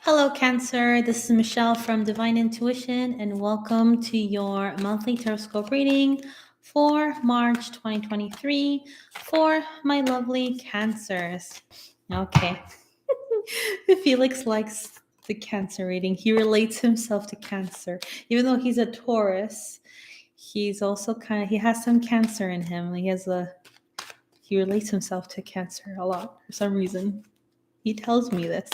Hello, Cancer. This is Michelle from Divine Intuition, and welcome to your monthly horoscope reading for March 2023 for my lovely Cancers. Okay. Felix likes the Cancer reading. He relates himself to Cancer. Even though he's a Taurus, he's also he has some Cancer in him. He relates himself to Cancer a lot for some reason. He tells me this.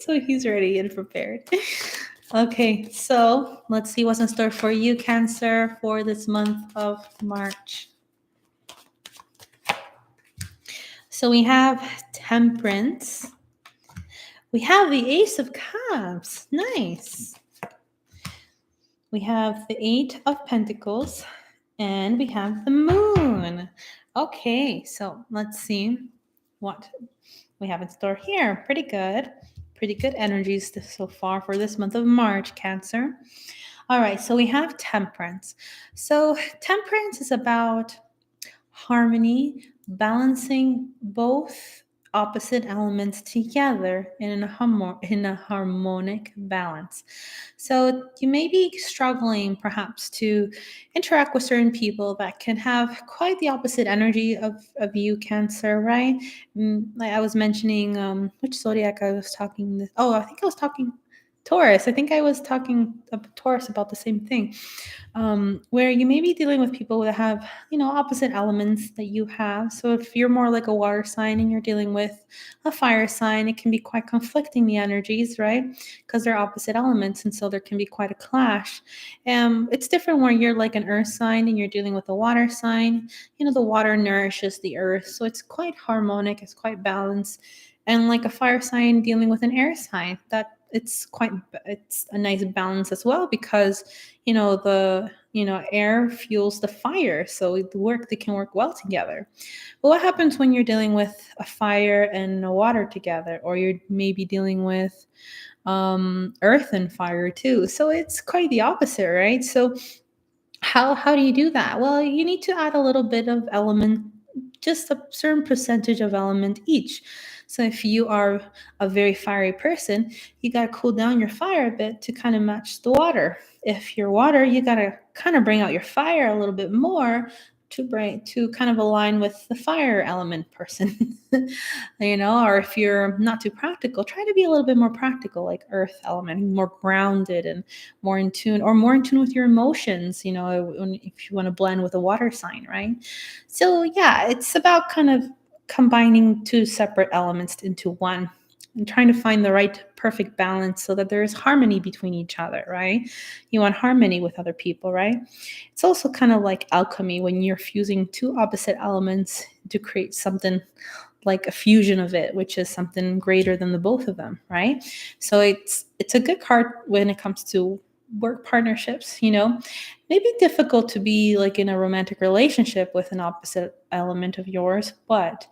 So he's ready and prepared. Okay, so let's see what's in store for you, Cancer, for this month of March. So we have Temperance. We have the Ace of Cups. Nice. We have the Eight of Pentacles. And we have the Moon. Okay, so let's see what we have in store here. Pretty good energies so far for this month of March, Cancer. All right, so we have Temperance. So Temperance is about harmony, balancing both opposite elements together in a harmonic balance. So you may be struggling perhaps to interact with certain people that can have quite the opposite energy of you, Cancer, right? Like I was mentioning, which zodiac I was talking this. Oh, I think I was talking Taurus. I think I was talking Taurus about the same thing, where you may be dealing with people that have, opposite elements that you have. So if you're more like a water sign and you're dealing with a fire sign, it can be quite conflicting, the energies, right? Because they're opposite elements, and so there can be quite a clash. It's different when you're like an earth sign and you're dealing with a water sign. The water nourishes the earth, so it's quite harmonic, it's quite balanced. And like a fire sign dealing with an air sign, that it's a nice balance as well, because the air fuels the fire, so they can work well together. But what happens when you're dealing with a fire and a water together, or you're maybe dealing with earth and fire too? So it's quite the opposite, right? So how do you do that? Well, you need to add a little bit of element, just a certain percentage of element each. So if you are a very fiery person, you got to cool down your fire a bit to kind of match the water. If you're water, you got to kind of bring out your fire a little bit more to kind of align with the fire element person. Or if you're not too practical, try to be a little bit more practical, like earth element, more grounded and more in tune with your emotions, if you want to blend with a water sign, right? So yeah, it's about kind of combining two separate elements into one and trying to find the right perfect balance so that there is harmony between each other, right? You want harmony with other people, right? It's also kind of like alchemy when you're fusing two opposite elements to create something like a fusion of it, which is something greater than the both of them, right? So it's a good card when it comes to work partnerships. Maybe difficult to be like in a romantic relationship with an opposite element of yours, but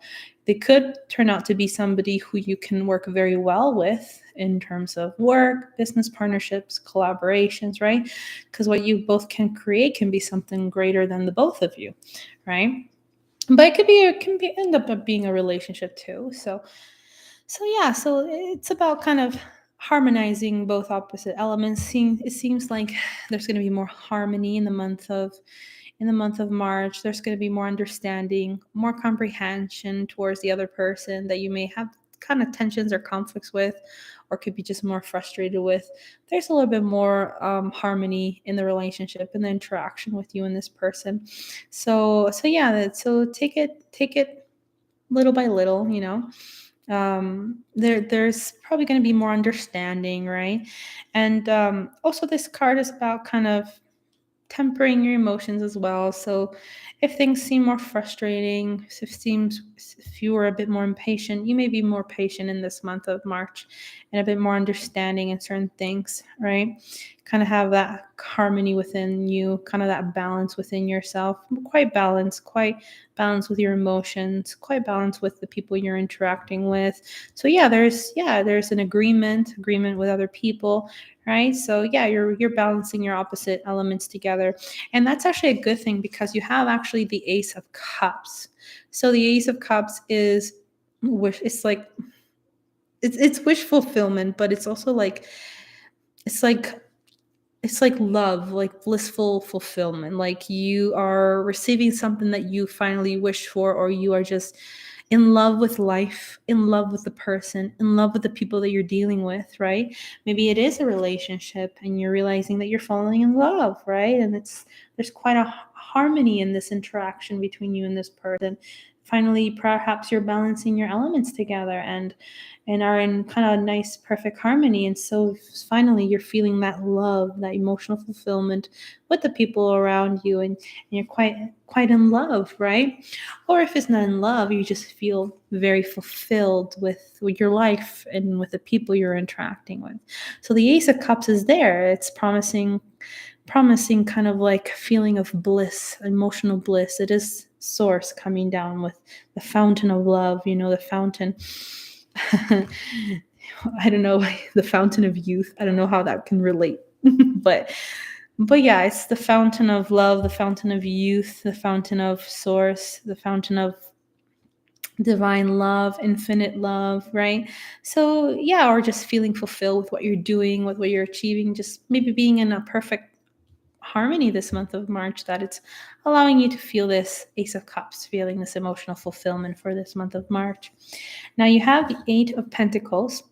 they could turn out to be somebody who you can work very well with in terms of work, business partnerships, collaborations, right? Because what you both can create can be something greater than the both of you, right? But it can end up being a relationship too. So yeah, so it's about kind of harmonizing both opposite elements. It seems like there's going to be more harmony in the month of March. There's going to be more understanding, more comprehension towards the other person that you may have kind of tensions or conflicts with, or could be just more frustrated with. There's a little bit more harmony in the relationship and the interaction with you and this person. So yeah, so take it little by little. There's probably going to be more understanding, right? And also this card is about kind of tempering your emotions as well. So if things seem more frustrating, if you were a bit more impatient, you may be more patient in this month of March and a bit more understanding in certain things, right? Kind of have that harmony within you, kind of that balance within yourself, quite balanced with your emotions, quite balanced with the people you're interacting with. So yeah, there's an agreement with other people, right? So yeah, you're balancing your opposite elements together, and that's actually a good thing because you have actually the Ace of Cups. So the Ace of Cups is, which it's like it's wish fulfillment, but it's also like it's like it's like love, like blissful fulfillment. Like you are receiving something that you finally wished for, or you are just in love with life, in love with the person, in love with the people that you're dealing with, right? Maybe it is a relationship and you're realizing that you're falling in love, right? And there's quite a harmony in this interaction between you and this person. Finally, perhaps you're balancing your elements together and are in kind of nice perfect harmony, and so finally you're feeling that love, that emotional fulfillment with the people around you, and you're quite in love, right? Or if it's not in love, you just feel very fulfilled with your life and with the people you're interacting with. So the Ace of Cups is there. It's promising kind of like feeling of bliss, emotional bliss. It is source coming down with the fountain of love, the fountain. I don't know, the fountain of youth. I don't know how that can relate. but but yeah, it's the fountain of love, the fountain of youth, the fountain of source, the fountain of divine love, infinite love, right? So yeah, or just feeling fulfilled with what you're doing, with what you're achieving, just maybe being in a perfect harmony this month of March, that it's allowing you to feel this Ace of Cups, feeling this emotional fulfillment for this month of March. Now you have the Eight of Pentacles.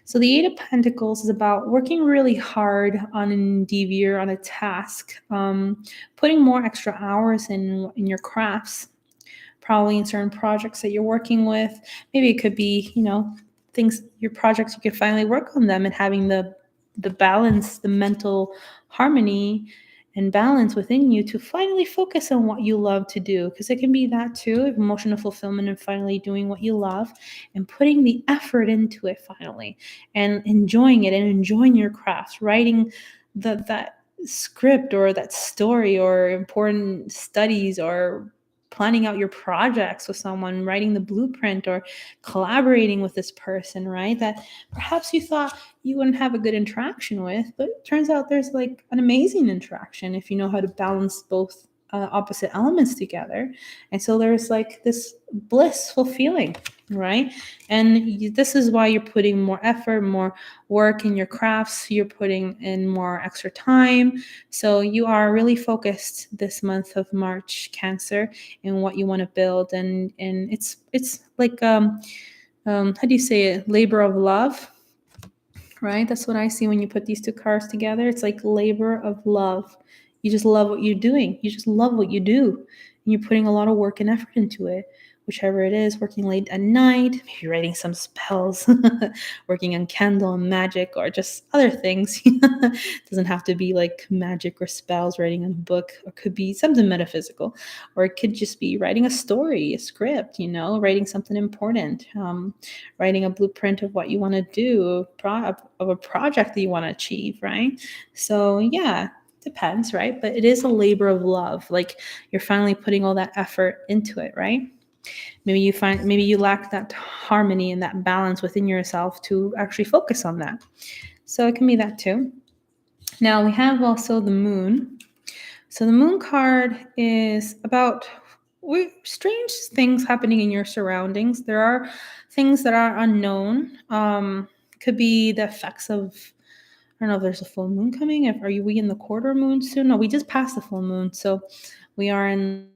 So the Eight of Pentacles is about working really hard on an endeavor, on a task, putting more extra hours in your crafts, probably in certain projects that you're working with. Maybe it could be, things, your projects, you could finally work on them and having the balance, the mental harmony and balance within you to finally focus on what you love to do, because it can be that too, emotional fulfillment and finally doing what you love and putting the effort into it finally and enjoying it and enjoying your crafts, writing that script or that story or important studies, or planning out your projects with someone, writing the blueprint or collaborating with this person, right? That perhaps you thought you wouldn't have a good interaction with, but it turns out there's like an amazing interaction if you know how to balance both opposite elements together. And so there's like this blissful feeling, right? And this is why you're putting more effort, more work in your crafts, you're putting in more extra time. So you are really focused this month of March, Cancer, in what you want to build. And it's like how do you say it, labor of love, right? That's what I see when you put these two cards together. It's like labor of love. You just love what you're doing. You just love what you do. And you're putting a lot of work and effort into it, whichever it is, working late at night, maybe writing some spells, working on candle and magic, or just other things. Doesn't have to be like magic or spells, writing a book, or could be something metaphysical, or it could just be writing a story, a script, writing something important, writing a blueprint of what you want to do, of a project that you want to achieve, right? So yeah, depends, right? But it is a labor of love. Like you're finally putting all that effort into it, right? Maybe you lack that harmony and that balance within yourself to actually focus on that. So it can be that too. Now we have also the moon. So the moon card is about strange things happening in your surroundings. There are things that are unknown. Could be the effects of, I don't know if there's a full moon coming. We in the quarter moon soon? No, we just passed the full moon. So we are in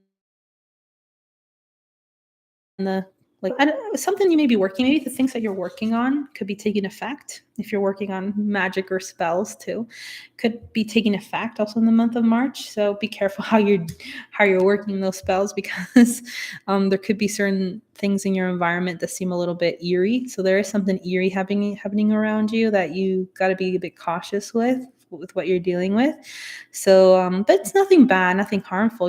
the, like, I don't know, something you may be working, maybe the things that you're working on could be taking effect. If you're working on magic or spells too, could be taking effect also in the month of March. So be careful how you're working those spells, because there could be certain things in your environment that seem a little bit eerie. So there is something eerie happening around you that you got to be a bit cautious with what you're dealing with. So but it's nothing bad, nothing harmful.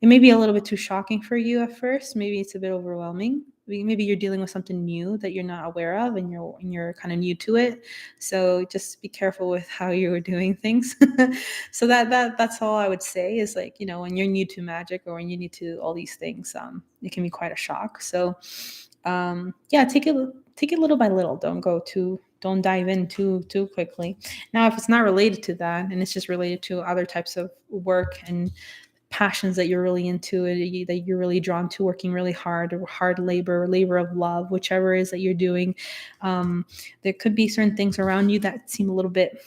It may be a little bit too shocking for you at first. Maybe it's a bit overwhelming. Maybe you're dealing with something new that you're not aware of, and you're kind of new to it. So just be careful with how you're doing things. So that's all I would say is, like, when you're new to magic or when you're new to all these things, it can be quite a shock. So yeah, take it little by little. Don't dive in too quickly. Now, if it's not related to that and it's just related to other types of work and passions that you're really into, that you're really drawn to, working really hard, or hard labor, or labor of love, whichever it is that you're doing. There could be certain things around you that seem a little bit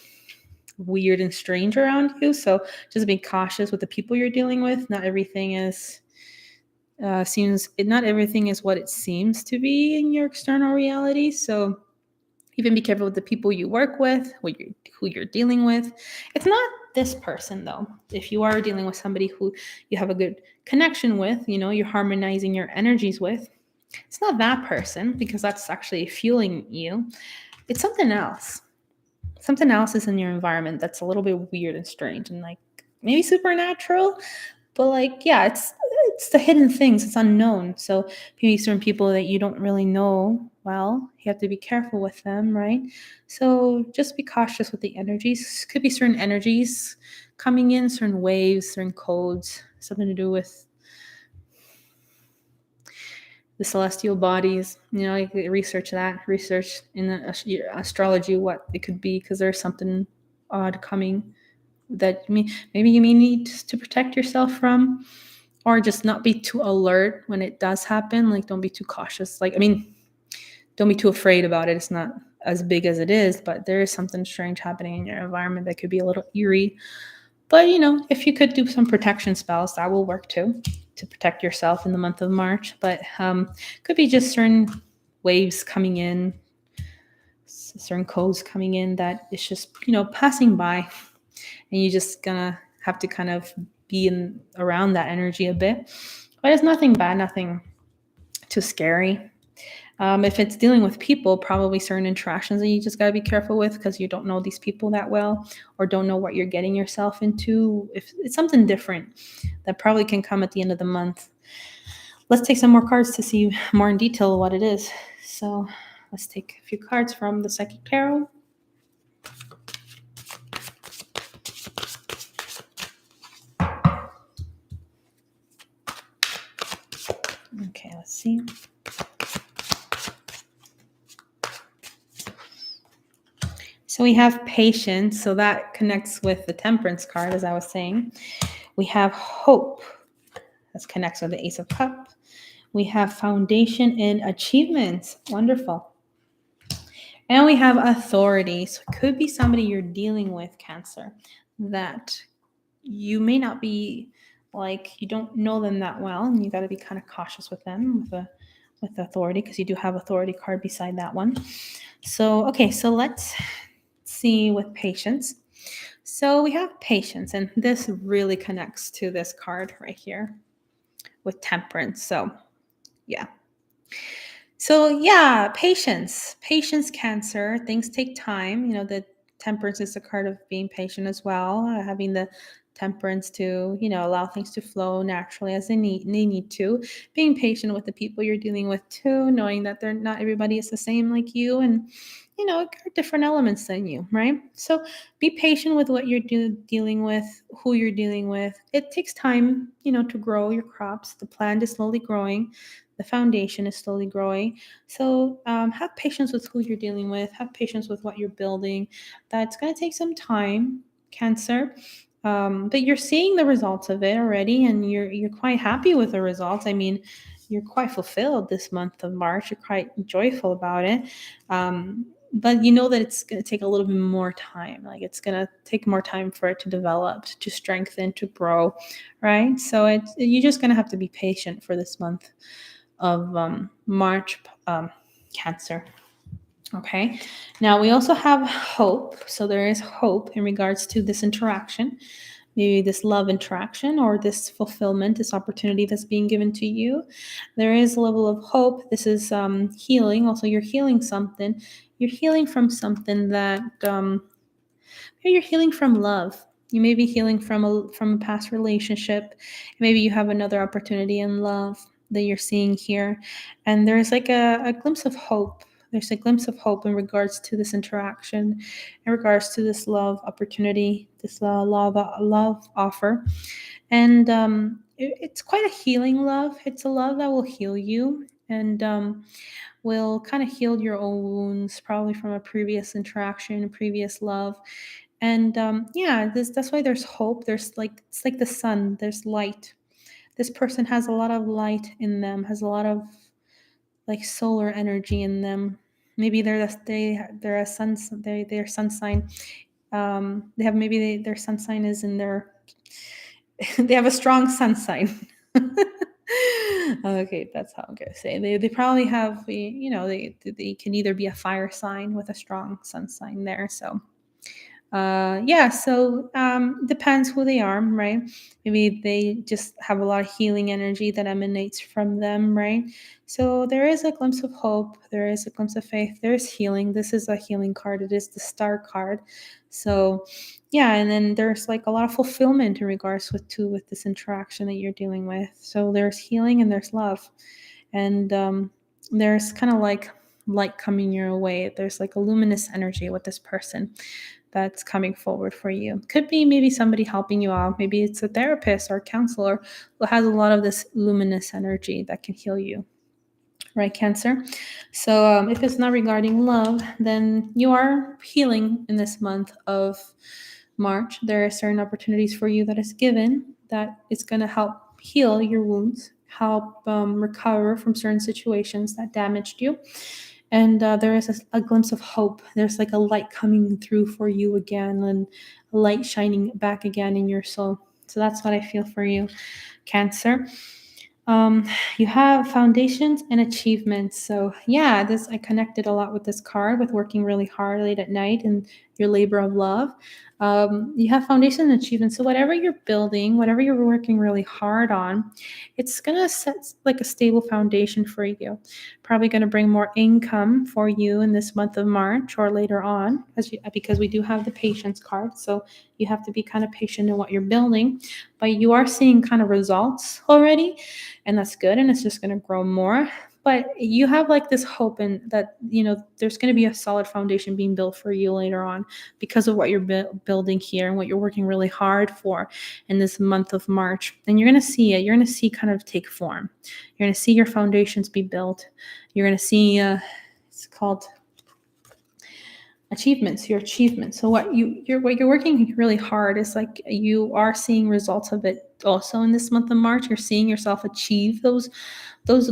weird and strange around you. So just be cautious with the people you're dealing with. Not everything is not everything is what it seems to be in your external reality. So even be careful with the people you work with, who you're dealing with. It's not this person though. If you are dealing with somebody who you have a good connection with, you're harmonizing your energies with, it's not that person, because that's actually fueling you. It's something else. Something else is in your environment that's a little bit weird and strange, and like maybe supernatural, but like, yeah, it's the hidden things. It's unknown. So maybe certain people that you don't really know well, you have to be careful with them, right? So just be cautious with the energies. Could be certain energies coming in, certain waves, certain codes, something to do with the celestial bodies. You could research that. Research in astrology what it could be, because there's something odd coming that maybe you may need to protect yourself from, or just not be too alert when it does happen. Like, don't be too cautious. Don't be too afraid about it. It's not as big as it is, but there is something strange happening in your environment that could be a little eerie. But if you could do some protection spells, that will work too, to protect yourself in the month of March. But could be just certain waves coming in, certain codes coming in, that it's just passing by, and you're just gonna have to kind of be around that energy a bit. But it's nothing bad, nothing too scary. If it's dealing with people, probably certain interactions that you just got to be careful with, because you don't know these people that well, or don't know what you're getting yourself into. If it's something different, that probably can come at the end of the month. Let's take some more cards to see more in detail what it is. So let's take a few cards from the Psychic Tarot. Okay, let's see. So we have patience. So that connects with the Temperance card, as I was saying. We have hope. That connects with the Ace of Cups. We have foundation and achievements. Wonderful. And we have authority. So it could be somebody you're dealing with, Cancer, that you may not be, you don't know them that well, and you got to be kind of cautious with them with authority, because you do have authority card beside that one. So, okay, so let's see with patience. So we have patience, and this really connects to this card right here with temperance. So, yeah. So, yeah, patience, Cancer. Things take time. The temperance is a card of being patient as well, having the temperance to, allow things to flow naturally as they need to. Being patient with the people you're dealing with too, knowing that they're not everybody is the same like you, and are different elements than you, right? So be patient with what you're dealing with, who you're dealing with. It takes time, to grow your crops. The plant is slowly growing. The foundation is slowly growing. So have patience with who you're dealing with. Have patience with what you're building. That's going to take some time, Cancer. But you're seeing the results of it already, and you're quite happy with the results. I mean, you're quite fulfilled this month of March. You're quite joyful about it. But you know that it's going to take a little bit more time. Like, it's going to take more time for it to develop, to strengthen, to grow, right? So you're just going to have to be patient for this month of March, Cancer. Okay. Now we also have hope. So there is hope in regards to this interaction, maybe this love interaction, or this fulfillment, this opportunity that's being given to you. There is a level of hope. This is healing. Also, you're healing something. You're healing from something that maybe you're healing from love. You may be healing from a past relationship. Maybe you have another opportunity in love that you're seeing here, and there's like a glimpse of hope. There's a glimpse of hope in regards to this interaction, in regards to this love opportunity, this love offer. And it's quite a healing love. It's a love that will heal you, and will kind of heal your own wounds, probably from a previous interaction, previous love. And yeah, that's why there's hope. There's like, it's like the sun, there's light. This person has a lot of light in them, has a lot of like solar energy in them. Maybe they're a sun, they're sun sign. They have, maybe their sun sign is in their they have a strong sun sign. Okay, that's how I'm gonna say. They probably have, they can either be a fire sign with a strong sun sign there. So yeah, so depends who they are, right? Maybe they just have a lot of healing energy that emanates from them, right? So there is a glimpse of hope, there is a glimpse of faith, there's healing. This is a healing card, it is the star card. So yeah, and then there's like a lot of fulfillment in regards with this interaction that you're dealing with. So there's healing and there's love, and there's kind of like light coming your way. There's like a luminous energy with this person that's coming forward for you. Could be maybe somebody helping you out. Maybe it's a therapist or a counselor who has a lot of this luminous energy that can heal you. Right, Cancer? So if it's not regarding love, then you are healing in this month of March. There are certain opportunities for you that is given that it's going to help heal your wounds, help recover from certain situations that damaged you. And there is a glimpse of hope. There's like a light coming through for you again, and a light shining back again in your soul. So that's what I feel for you, Cancer. You have foundations and achievements. So yeah, this, I connected a lot with this card, with working really hard late at night and your labor of love. You have foundation and achievements. So whatever you're building, whatever you're working really hard on, it's gonna set like a stable foundation for you. Probably gonna bring more income for you in this month of March or later on, because we do have the patience card. So you have to be kind of patient in what you're building, but you are seeing kind of results already, and that's good, and it's just going to grow more. But you have like this hope, and that there's going to be a solid foundation being built for you later on, because of what you're building here and what you're working really hard for in this month of March. And you're going to see it, you're going to see kind of take form. You're going to see your foundations be built. You're going to see it's called achievements, your achievements. So what you're working really hard is like, you are seeing results of it also in this month of March. You're seeing yourself achieve those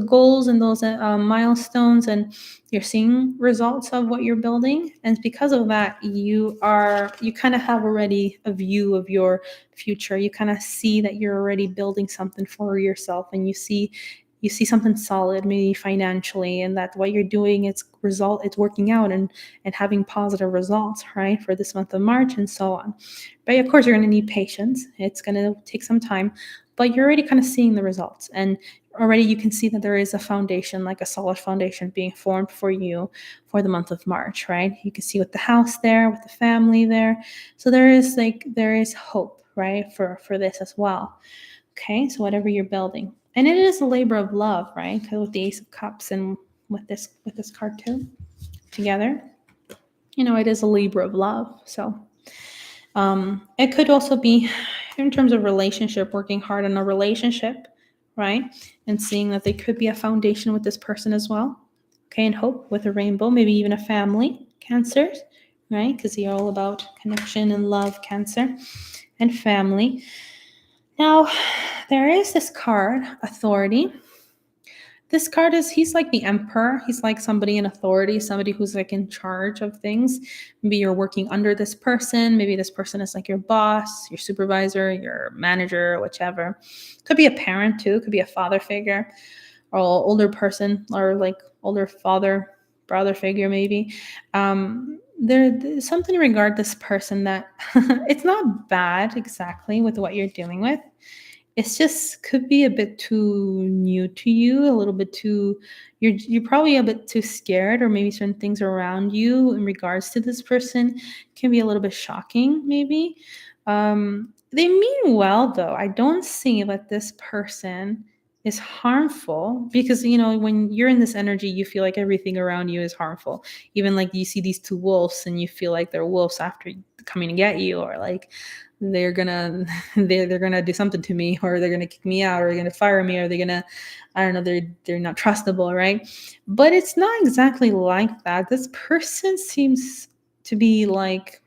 goals and those milestones, and you're seeing results of what you're building. And because of that, you kind of have already a view of your future. You kind of see that you're already building something for yourself, and you see something solid, maybe financially, and that what you're doing, it's working out and having positive results, right, for this month of March and so on. But of course, you're going to need patience. It's going to take some time, but you're already kind of seeing the results, and already you can see that there is a foundation, like a solid foundation being formed for you for the month of March, right? You can see with the house there, with the family there. So there is hope, right, for this as well. Okay, so whatever you're building. And it is a labor of love, right? With the Ace of Cups and with this card too, together. It is a labor of love. So it could also be in terms of relationship, working hard on a relationship, right? And seeing that there could be a foundation with this person as well. Okay, and hope with a rainbow, maybe even a family, Cancers, right? Because you're all about connection and love, Cancer, and family. Now, there is this card, Authority. This card he's like the emperor. He's like somebody in authority, somebody who's like in charge of things. Maybe you're working under this person. Maybe this person is like your boss, your supervisor, your manager, whichever. Could be a parent too. Could be a father figure or older person, or like older father, brother figure maybe. There's something regard this person that it's not bad exactly with what you're dealing with. It's just could be a bit too new to you, a little bit too, you're probably a bit too scared, or maybe certain things around you in regards to this person can be a little bit shocking, maybe. They mean well, though. I don't see that this person is harmful, because when you're in this energy, you feel like everything around you is harmful. Even like you see these two wolves and you feel like they're wolves after coming to get you, or like they're gonna they're gonna do something to me, or they're gonna kick me out, or they're gonna fire me, or they're gonna, I don't know, they're not trustable, right? But it's not exactly like that. This person seems to be like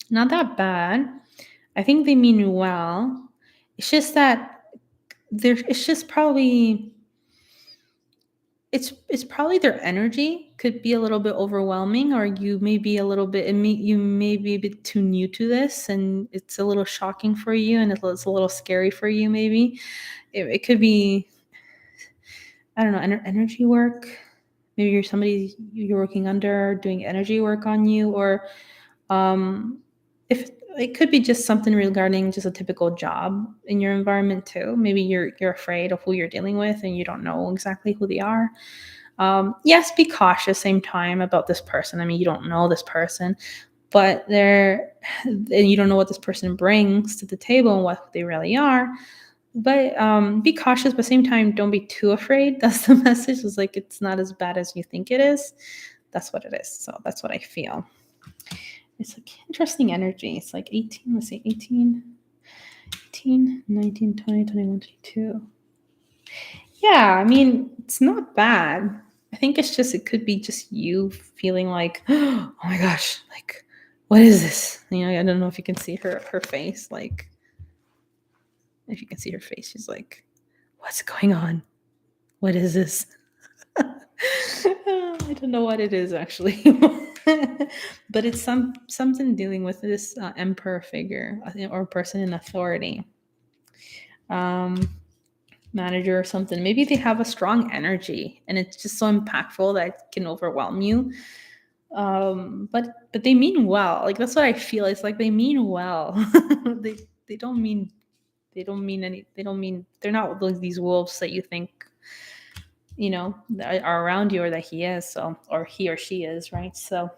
Not that bad. I think they mean well. It's just that it's just probably it's probably their energy could be a little bit overwhelming, or you may be a little bit you may be a bit too new to this and it's a little shocking for you and it's a little scary for you maybe. It could be, I don't know, energy work. Maybe you're somebody you're working under doing energy work on you, or if it could be just something regarding just a typical job in your environment too. Maybe you're afraid of who you're dealing with and you don't know exactly who they are. Yes, be cautious same time about this person. I mean, you don't know this person, but and you don't know what this person brings to the table and what they really are. But be cautious, but same time, don't be too afraid. That's the message. It's like it's not as bad as you think it is. That's what it is. So that's what I feel. It's like interesting energy. It's like 18, let's see, 18, 19, 20, 21, 22. Yeah, I mean, it's not bad. I think it could be just you feeling like, oh my gosh, like, what is this? You know, I don't know if you can see her face. Like, if you can see her face, she's like, what's going on? What is this? I don't know what it is actually. But it's something dealing with this emperor figure or person in authority. Manager or something. Maybe they have a strong energy and it's just so impactful that it can overwhelm you. But they mean well. Like that's what I feel. It's like they mean well. They don't mean they're not these wolves that you think that are around you or that he is, so or he or she is, right? So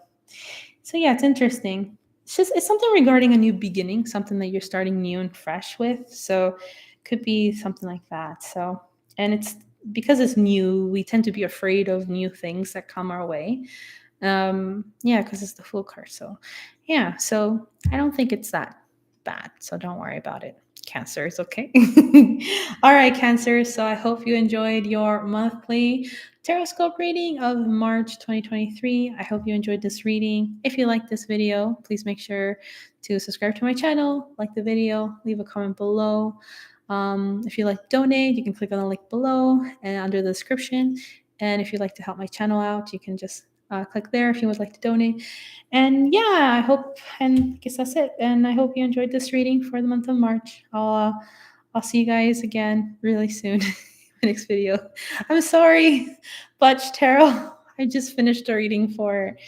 yeah, it's interesting. It's something regarding a new beginning, something that you're starting new and fresh with. So could be something like that. So, and it's because it's new, we tend to be afraid of new things that come our way. Yeah, because it's the Fool card. So yeah, so I don't think it's that bad. So don't worry about it. Cancer is okay. All right, Cancer. So I hope you enjoyed your monthly Taroscope reading of March 2023. I hope you enjoyed this reading. If you liked this video, please make sure to subscribe to my channel, like the video, leave a comment below. If you like to donate, you can click on the link below and under the description. And if you'd like to help my channel out, you can just click there if you would like to donate. And yeah, I guess that's it. And I hope you enjoyed this reading for the month of March. I'll see you guys again really soon in the next video. I'm sorry, Butch Tarot. I just finished a reading for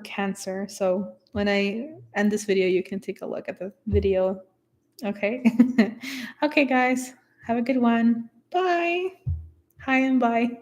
Cancer. So when I end this video, you can take a look at the video. Okay. Okay, guys. Have a good one. Bye. Hi and bye.